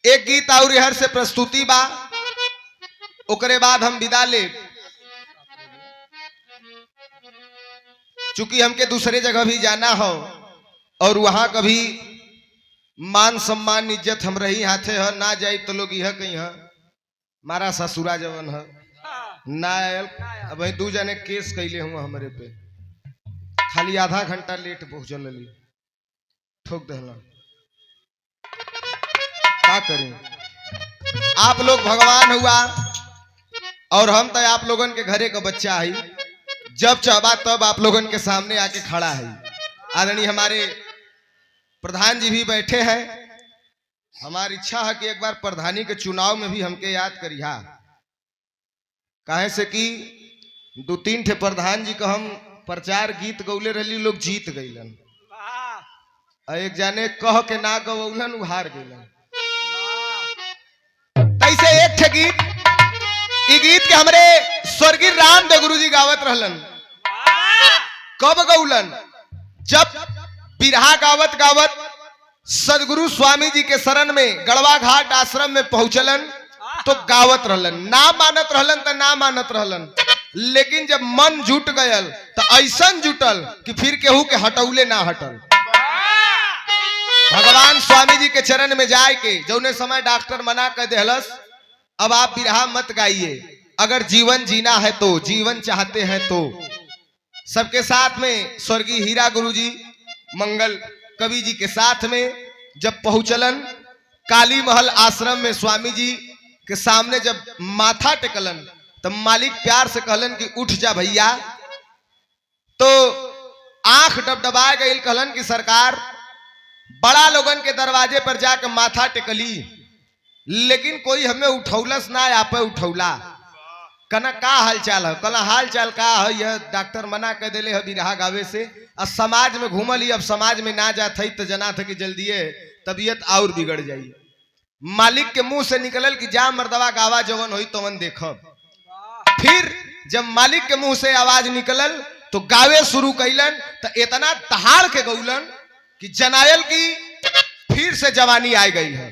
एक गीत और हर से प्रस्तुति बा, ओकरे बाद हम विदा ले, चूंकि हमके दूसरे जगह भी जाना हो और वहां कभी मान सम्मान इज्जत हम रही हाथे है ना जाए तो लोग यह कहीं है मारा ससुरा जवन है ना आयल। अब दू जने केस कैले हुआ हमारे पे, खाली आधा घंटा लेट पहुंचल ली, ठोक दहला। क्या करें, आप लोग भगवान हुआ और हम तो आप लोगन के घरे का बच्चा है, जब चाहबा तब आप लोगन के सामने आके खड़ा है। आदरणीय हमारे प्रधान जी भी बैठे हैं, हमारी इच्छा है कि एक बार प्रधानी के चुनाव में भी हमके याद करिहा, काहे से कि 2-3 ठे प्रधान जी का हम प्रचार गीत गौले रही, लोग जीत गईलन, एक जाने कह के ना गवौलन उ हार गईलन। तैसे एक ठे गीत, ई गीत के हमरे स्वर्गीय रामदेव गुरु जी गावत रहलन। कब गौलन? जब बिरहा गावत गावत सदगुरु स्वामी जी के शरण में गढ़वा घाट आश्रम में पहुंचलन तो गावत रहलन, ना मानत रहलन तो ना मानत रहलन, लेकिन जब मन जुट गयल तो ऐसन जुटल कि फिर केहू के हटौले ना हटल। भगवान स्वामी जी के चरण में जाए के जौने समय डॉक्टर मना कर देहलस, अब आप बिरहा मत गाइए, अगर जीवन जीना है तो, जीवन चाहते हैं तो। सबके साथ में स्वर्गीय हीरा गुरु जी मंगल कवि जी के साथ में जब पहुंचलन काली महल आश्रम में, स्वामी जी के सामने जब माथा टेकलन तब मालिक प्यार से कहलन कि उठ जा भैया, तो आंख डबडबा गई, कहलन कि सरकार बड़ा लोगन के दरवाजे पर जाकर माथा टेकली, लेकिन कोई हमें उठौलस ना, आप उठौला। कना का हाल चाल है? कला हाल चाल का है, यह डॉक्टर मना कर दिले है बिरहा गावे से, अब समाज में घूमल ही, अब समाज में ना जात है तो जना था कि जल्दी तबीयत और बिगड़ जाई। मालिक के मुंह से निकलल कि जा मर्दवा गावा जवन होई तवन देखब। फिर जब मालिक के मुंह से आवाज निकलल तो गावे शुरू कैलन, तो इतना तहाड़ के गौलन कि जनायल की फिर से जवानी आ गई है।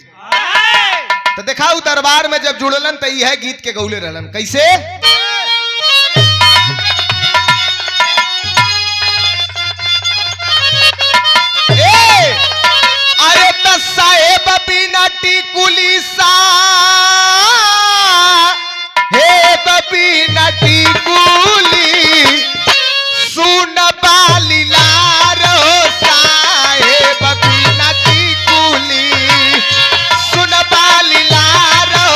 तो देखा उ दरबार में जब जुड़लन तो यह गीत के गौले रहलन, कैसे? अरे त साहेब बिना टिकुली सा, हे बिना टिकुली सुन बाली लारो, साहेब बिना टिकुली सुन बाली लारो।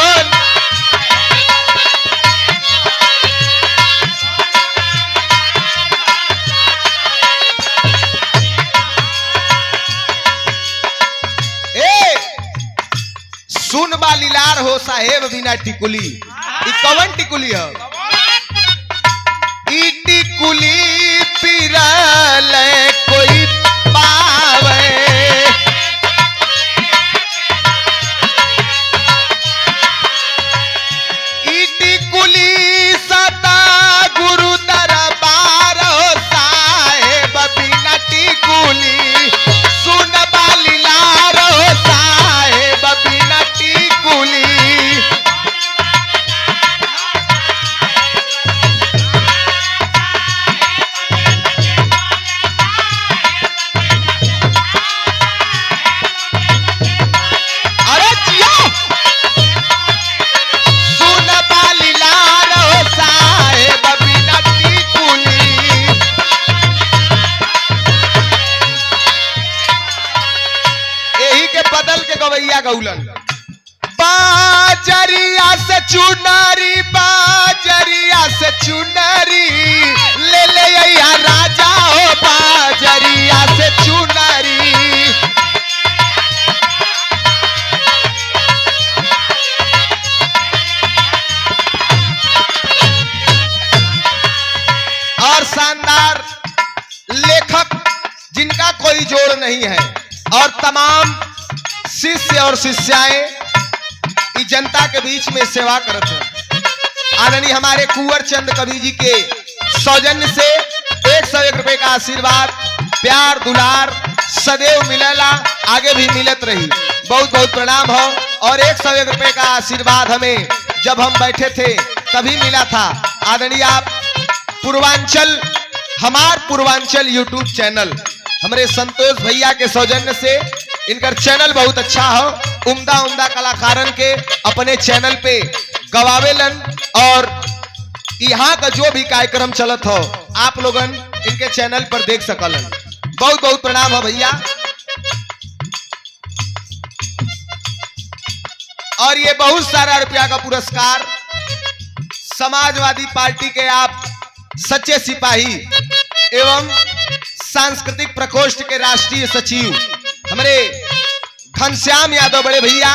सुन बाली लार हो साहेब बिना टिकुली, ई कवन टिकुली है? ई टिकुली पिरल कोई पावे, ई टिकुली सदा गुरु दरबार हो, साहेब बिना टिकुली सुन बाली लार हो, साहेब बिना टिकुली। अरे जियो, सुन बाली लार हो, साहेब बिना टिकुली। यही के बदल के गवैया गौलन, बाजरिया से चुनरी, बाजरिया से चुनरी ले ले या राजा हो, बाजरिया से चुनरी। और शानदार लेखक जिनका कोई जोड़ नहीं है, और तमाम शिष्य और शिष्याएं जनता के बीच में सेवा करते हैं। आदरणीय हमारे कुंवर चंद कवि जी के सौजन्य से 101 रुपए का आशीर्वाद, प्यार दुलार सदैव मिलेला, आगे भी मिलत रही। बहुत बहुत प्रणाम हो। और 101 रुपए का आशीर्वाद हमें जब हम बैठे थे तभी मिला था। आदरणीय आप पूर्वांचल, हमार पूर्वांचल यूट्यूब चैनल हमारे संतोष भैया के सौजन्य से, इनका चैनल बहुत अच्छा हो। उम्दा उम्दा कलाकारन के अपने चैनल पे गवावेलन और यहाँ का जो भी कार्यक्रम चलत हो आप लोगन इनके चैनल पर देख सकलन। बहुत बहुत प्रणाम हो भैया। और ये बहुत सारा रुपया का पुरस्कार समाजवादी पार्टी के आप सच्चे सिपाही एवं सांस्कृतिक प्रकोष्ठ के राष्ट्रीय सचिव हमारे घनश्याम यादव बड़े भैया,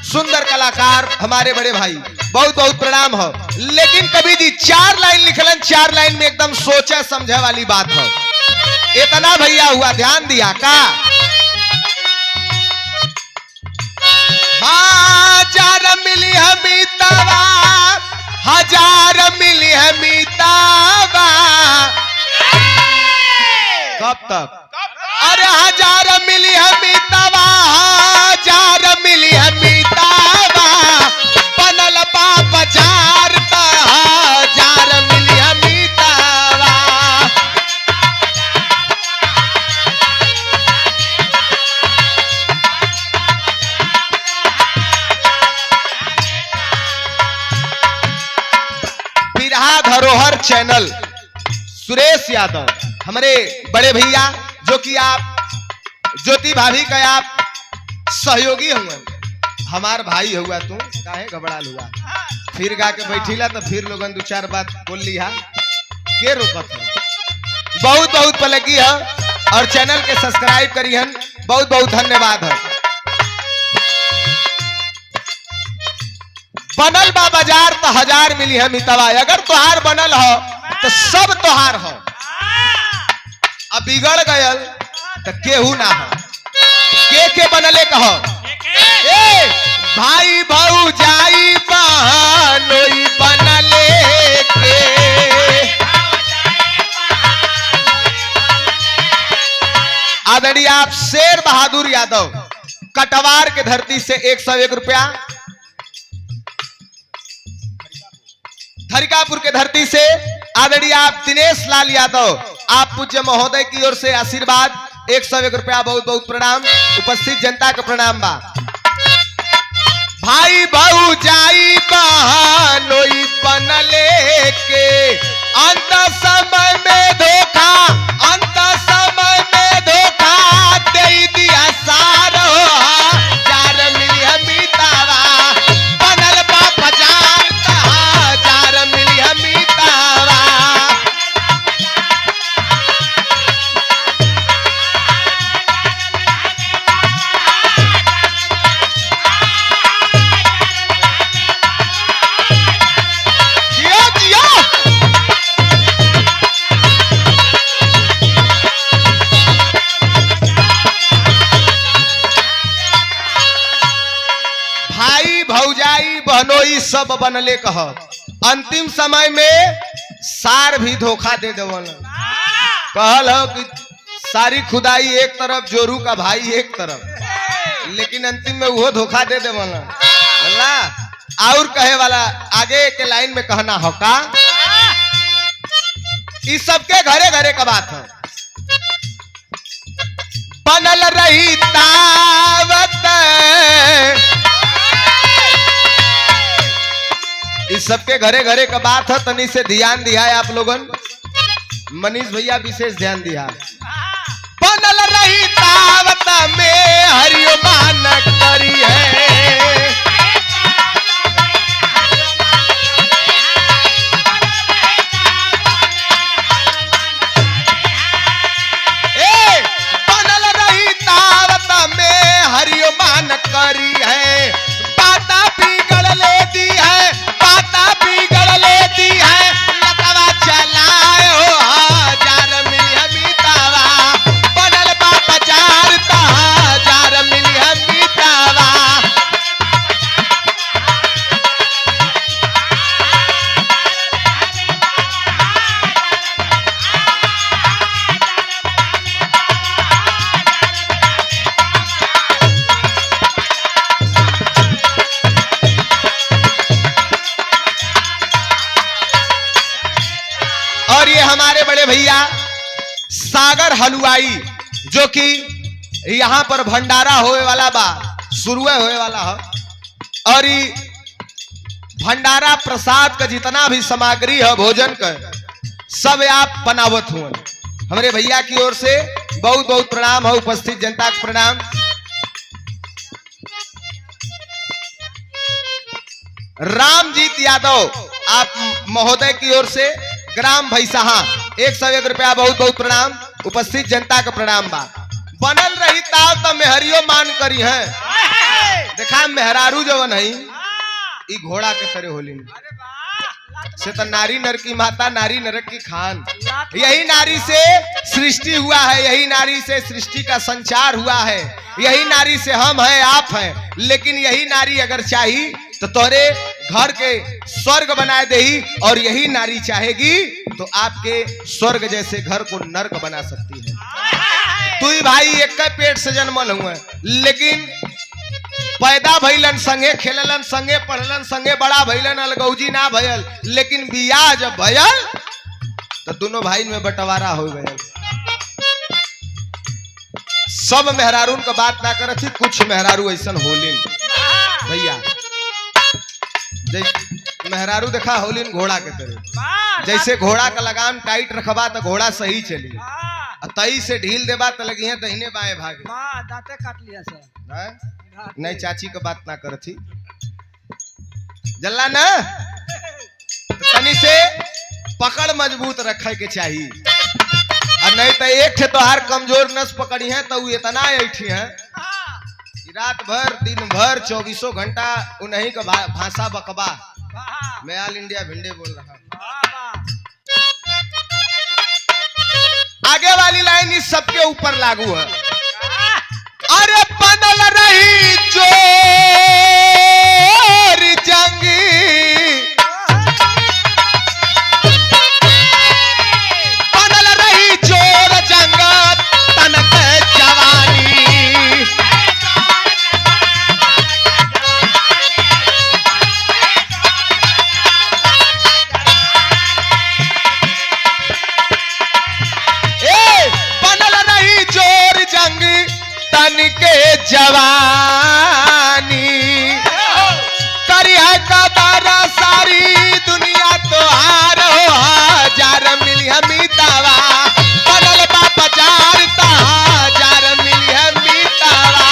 सुंदर कलाकार हमारे बड़े भाई, बहुत बहुत प्रणाम हो। लेकिन कभी जी 4 लाइन लिखलन, 4 लाइन में एकदम सोचा समझे वाली बात हो। इतना भैया हुआ, ध्यान दिया का? हजार मिली हमीतावा, हजार मिली हमीतावा। कब तक? अरे हजार मिली हमीतावा, हजार मिली हमीतावा। बनल बा बाजार का हजार मिली हमीतावा। बिरहा धरोहर चैनल सुरेश यादव हमारे बड़े भैया, जो कि आप ज्योति भाभी का आप सहयोगी हुआ, हमार भाई हुआ। तू काहे घबराल हुआ? फिर गा के बैठीला तो फिर लोगन 2-4 बात बोल लिया, के रोकत है? बहुत बहुत पलकी है और चैनल के सब्सक्राइब करिहन। बहुत बहुत धन्यवाद है। बनल बा बाजार तो हजार मिली है मितवा। अगर तोहार बनल हो तो सब तोहार हो, अब बिगड़ गयल तो केहू ना हो। के बनले कहो? ए भाई भौजाई बहनोई बनले के। आदरणीय आप शेर बहादुर यादव कटवार के धरती से 101 रुपया, धरिकापुर के धरती से आदरणीय आप दिनेश लाल यादव, आप पूज्य महोदय की ओर से आशीर्वाद 101 रुपया। बहुत बहुत प्रणाम, उपस्थित जनता का प्रणाम बा। भाई भौजाई बहनोई बनले के अंत समय में धोखा, अंत समय में धोखा दे दिया सारो हजार मिली हमीतावा। बनल बा बाजार का हजार मिली हमीतावा। भौजाई बहनोई सब बनले कह। अंतिम समय में सार भी धोखा दे देवल। कहल हो कि सारी खुदाई एक तरफ, जोरू का भाई एक तरफ, लेकिन अंतिम में वो धोखा दे देवल। और कहे वाला आगे के लाइन में कहना हो का? इस सबके घरे घरे का बात है। बनल रही तावत, इस सबके घरे घरे का बात है। तनी से ध्यान दिया है आप लोगन, मनीष भैया विशेष ध्यान दिया। बनल रही तावत में हरियो मान करी है। बनल रही तावत में हरियो मान करी है। पाता बिगड़ लेती है, पाता बिगड़ लेती है। लतवा चलाए हो हजार मिली हमीतावा। बनल बा बाजार का हजार मिली हमीतावा। भैया सागर हलवाई जो कि यहाँ पर भंडारा होए वाला बा, शुरू होए वाला है। और भंडारा प्रसाद का जितना भी सामग्री है भोजन का सब आप बनावत हुए। हमारे भैया की ओर से बहुत बहुत प्रणाम है, उपस्थित जनता को प्रणाम। रामजीत यादव आप महोदय की ओर से ग्राम भैसाहा 101 रुपया, बहुत बहुत प्रणाम। उपस्थित जनता का प्रणाम बा। बनल रही ताव तो मेहरियो मान करी है। देखा मेहरारू जवन है ई घोड़ा के तरह होली से तो नारी नर की माता, नारी नरक की खान। यही नारी से सृष्टि हुआ है, यही नारी से सृष्टि का संचार हुआ है, यही नारी से हम हैं आप हैं। लेकिन यही नारी अगर चाही तो तोरे घर के स्वर्ग बनाए देही, और यही नारी चाहेगी तो आपके स्वर्ग जैसे घर को नर्क बना सकती है। तू भाई एक पेट से जन्मल हुआ, लेकिन पैदा भइलन संगे, खेललन संगे, पढ़लन संगे, बड़ा भइलन, अलगौजी ना भयल। लेकिन बियाह जब भयल तो दोनों भाई में बंटवारा हो गया। सब मेहरारून का बात ना करत थी, कुछ मेहरारू ऐसा होलिन भैया। मेहरारू देखा होलिन घोड़ा के तरह, जैसे घोड़ा का लगाम टाइट रखबा तो घोड़ा सही चली, तई से ढील देबा तो लगी है दहिने बाएं भागे। दांते काट लिया सर। नहीं चाची का बात ना कर थी जल्ला ना, तो तनी से पकड़ मजबूत रखे के चाहिए। और नहीं तो एक थे तो हर कमजोर नस पकड़ी है तो इतना ऐठी है रात भर दिन भर 24 घंटा उन्हीं का भाषा बकबा। मैं ऑल इंडिया भिंडे बोल रहा हूँ। आगे वाली लाइन इस सबके ऊपर लागू है। अरे बनल रही जोर जंग, बनल रही जोर जंग तनक जवानी। के जवानी करी है कबारा सारी दुनिया तो हार हो हजार मिली है मीतावा। बनल बाबा जारता हजार मिली है मीतावा।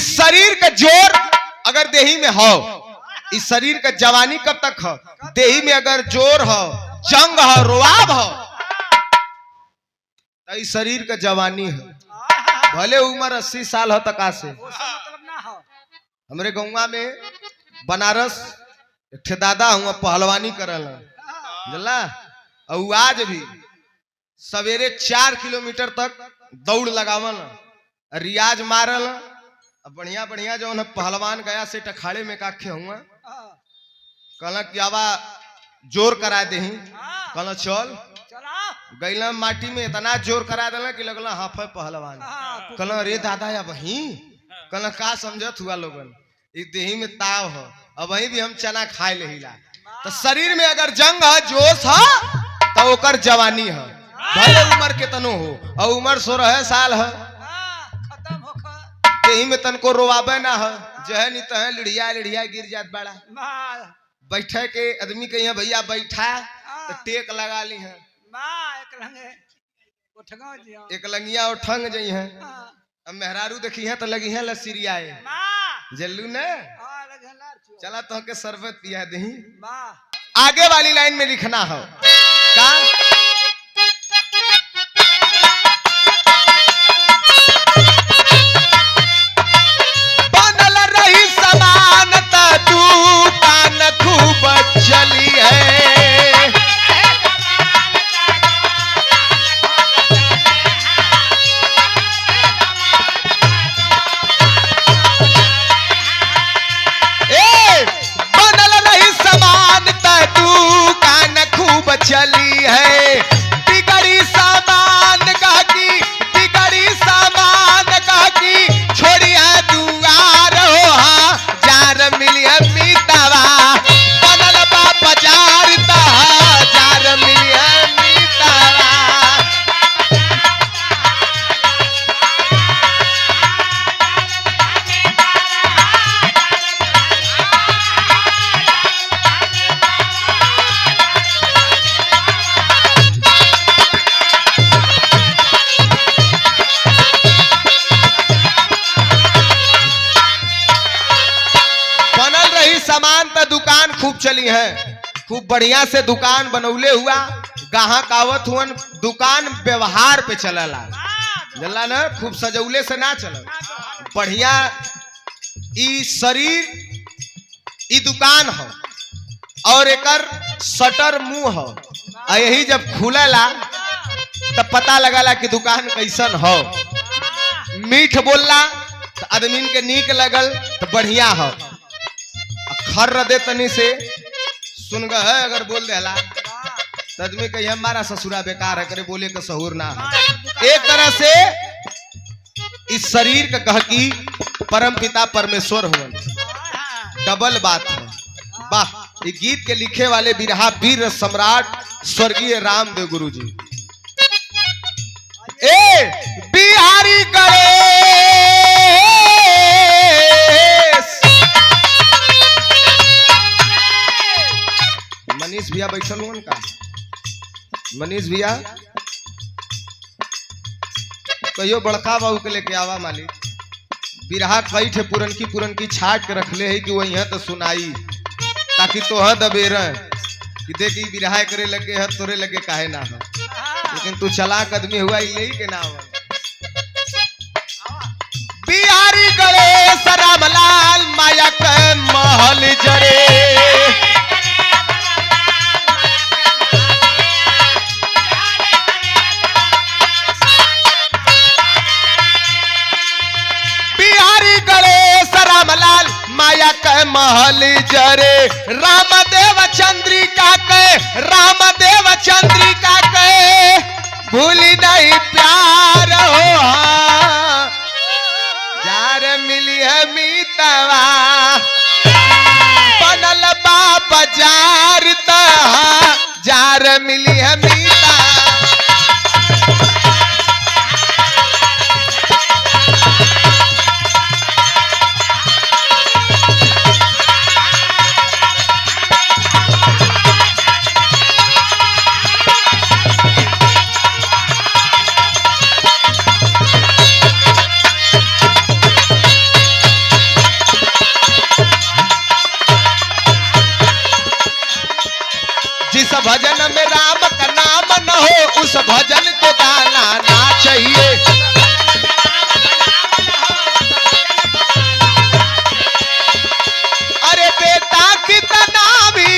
शरीर का जोर अगर देही में हो, इस शरीर का जवानी कब तक हो? देही में अगर जोर हो, जंग हो, रुआब हो, तो इस शरीर का जवानी है। भले उम्र 80 साल हो तक से। हमारे गौवा में बनारस एक ठे दादा हुआ पहलवानी करल जला, और आज भी सवेरे 4 किलोमीटर तक दौड़ लगावल, रियाज मारल। बढ़िया बढ़िया जो पहलवान गया से अखाड़े में काखे हुआ, कहला कि आवा जोर करा दे, कहला चल गैला माटी में इतना जोर करा देला कि लगला हाफे पहलवान। कहला रे दादा या वही, कहला का समझत हुआ लोगन, इस देही में ताव हो, अब वही भी हम चना खाए लेहिला। तो शरीर में अगर जंग है, जोश है, तो ओकर जवानी है। भले उम्र के तनो हो, और उम्र 16 साल है, यही में तनको रोवाबे ना है, जहे नहीं तहे लिढ़िया लिढ़िया गिर जात बड़ा। बैठे के आदमी के यहाँ भैया बैठा तो टेक लगा ली है, एक लंगिया उठंग जई है। अब मेहरारू देखी है तो लगी है लसीरियाए जल्लू ने, चला तो के शरबत पिया दही। आगे वाली लाइन में लिखना हो का, चली है खूब चली है, खूब बढ़िया से दुकान बनौले हुआ, गाहक आवत हुअन, दुकान व्यवहार पे चलला, जल्ला ना, खूब सजौले से ना चल, बढ़िया ई शरीर ई दुकान हो और एकर शटर मुंह हो, यही जब खुलला तब पता लगला कि दुकान कैसन हो। मीठ बोलला तो आदमी के नीक लगल तो बढ़िया हो, खर दे तनी से सुन ग है अगर बोल देला तो आदमी कही हमारा ससुरा बेकार है, करे बोले का सहूर ना है। एक तरह से इस शरीर का गहकी परम पिता परमेश्वर हुआ, डबल बात है। वाह, ये गीत के लिखे वाले बिरहा वीर सम्राट स्वर्गीय रामदेव गुरु जी। ए बिहारी गणेश, मनीष भैया बैठल हुआ का, मनीष भैया कहियो बड़का बाबू के लेके आवा मालिक, बिरहा कई ठे पुरन की छाट के रखले है कि वही तो सुनाई, ताकि तोह दबेर कि देखी बिरहा करे लगे है तोरे लगे काहे ना है, लेकिन तू चलाक आदमी हुआ यही के ना हुआ। बिहारी गणेश रामलाल माया के महल जरे, बिहारी गणेश रामलाल माया के महल जरे, रामदेव चंद्रिका के, रामदेव चंद्रिका के भूली नहीं प्यार हो, जार मिली है मीतवा बनल बाबा जार, जार मिली है मीता। जिस भजन में राम का नाम न हो उस भजन को गाना ना चाहिए। अरे बेटा कितना भी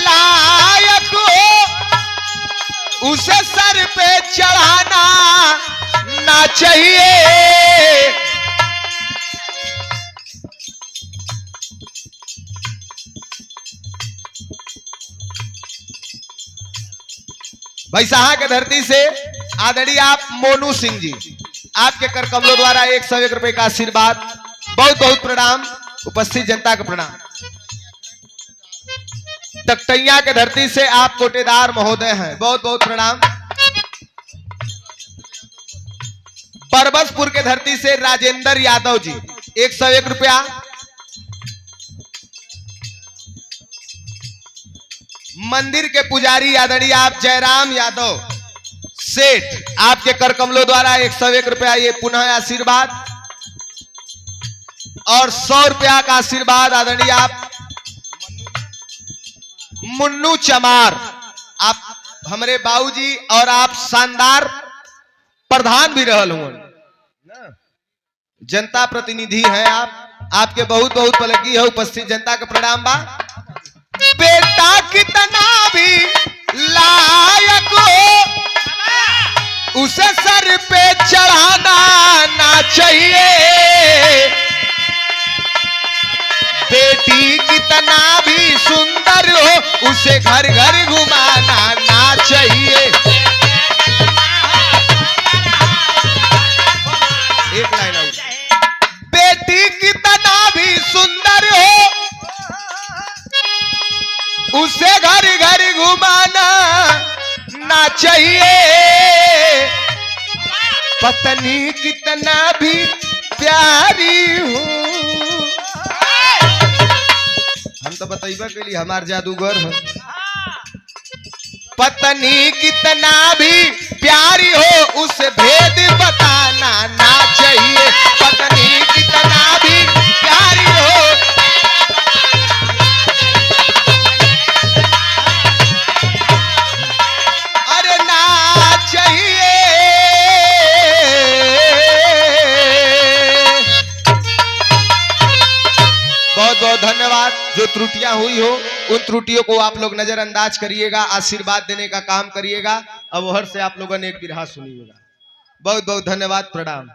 लायक हो उसे सर पे चढ़ाना ना चाहिए। भैसाहा के धरती से आदरणीय आप मोनू सिंह जी, आपके कर कमलों द्वारा 101 रुपए का आशीर्वाद, बहुत बहुत प्रणाम, उपस्थित जनता का प्रणाम। टकटैया के धरती से आप कोटेदार महोदय हैं, बहुत बहुत प्रणाम। परबसपुर के धरती से राजेंद्र यादव जी 101 रुपया। मंदिर के पुजारी आदरणीय आप जयराम यादव सेठ, आपके कर कमलों द्वारा 101 रुपया ये पुनः आशीर्वाद, और 100 रुपया का आशीर्वाद आदरणीय आप मुन्नू चमार, आप हमारे बाबूजी और आप शानदार प्रधान भी रहल हुए, जनता प्रतिनिधि हैं आप, आपके बहुत बहुत पलकी है, उपस्थित जनता का प्रणाम बा। बेटा कितना भी लायक हो उसे सर पे चढ़ाना ना चाहिए। बेटी कितना भी सुंदर हो उसे घर घर घुमाना ना चाहिए। एक लाइन और, बेटी कितना भी सुंदर हो उसे घर घर घुमाना ना चाहिए। पत्नी कितना भी प्यारी हो, हम तो बताइबा के लिए हमार जादूगर हो। पत्नी कितना भी प्यारी हो उसे भेद बताना ना चाहिए। पत्नी कितना भी प्यारी हो बहुत बहुत धन्यवाद। जो त्रुटियां हुई हो उन त्रुटियों को आप लोग नजरअंदाज करिएगा, आशीर्वाद देने का काम करिएगा। अब हर से आप लोगों ने एक बिरहा सुनिएगा। बहुत बहुत धन्यवाद, प्रणाम।